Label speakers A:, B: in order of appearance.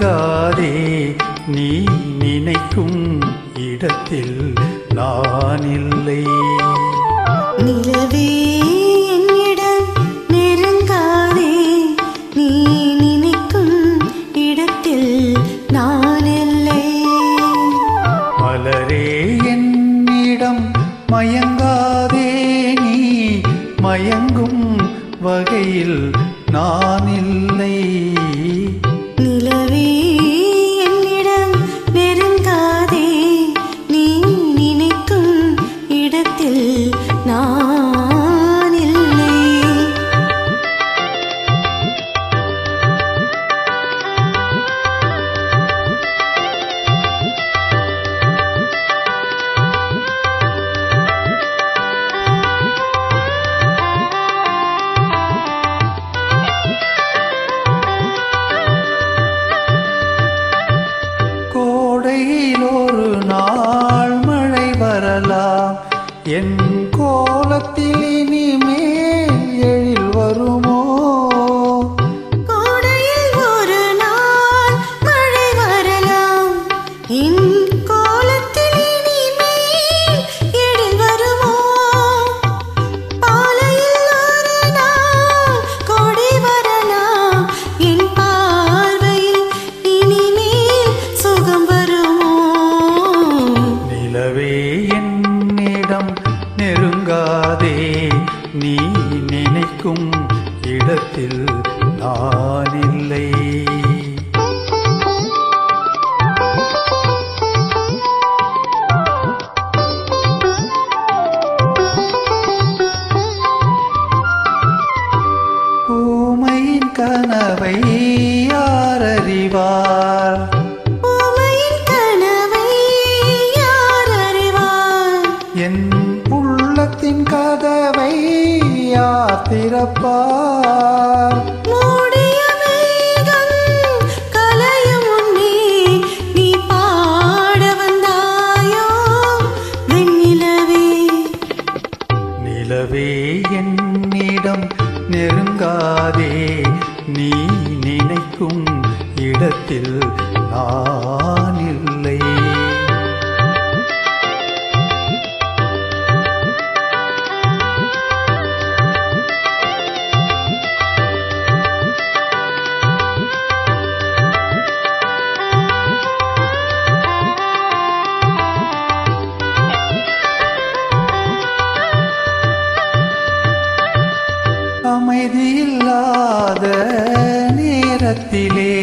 A: நெருங்காதே நீ நினைக்கும் இடத்தில் நான் இல்லை.
B: நிலவே என்னிடம் நெருங்காதே நீ நினைக்கும் இடத்தில் நான் இல்லை.
A: மலரே என்னிடம் மயங்காதே நீ மயங்கும் வகையில் நான் இல்லை.
B: நிலவே என்னிடம் நெருங்காதே நீ நினைக்கும் இடத்தில் நான் இல்லை.
A: கோடையில் ஒரு நாள் மழை வரலாம், என் கோலத்தில் இனிமேல் எழில் வருமோ?
B: கோடையில் ஒரு நாள் மழை வரலாம், என் கோலத்தில் இனிமேல் எழில் வருமோ? பாலையில் ஒரு நாள் கொடி வரலாம், என் பார்வையில் இனிமேல் சுகம் வருமோ?
A: நிலவே என்னிடம் நெருங்காதே நீ நினைக்கும் இடத்தில் நான் இல்லை. ஊமையின் கனவை யார் அறிவார்?
B: ஊமையின் கனவை யார் அறிவார்?
A: என் உள்ளத்தின் கதவை யார் திறப்பார்?
B: மூடிய மேகம் கலையும் முன்னே நீ பாட வந்தாயோ வெண்ணிலவே.
A: நிலவே என்னிடம் நெருங்காதே நீ நினைக்கும் இடத்தில் நான் இல்லை. அமைதியில்லாத நேரத்திலே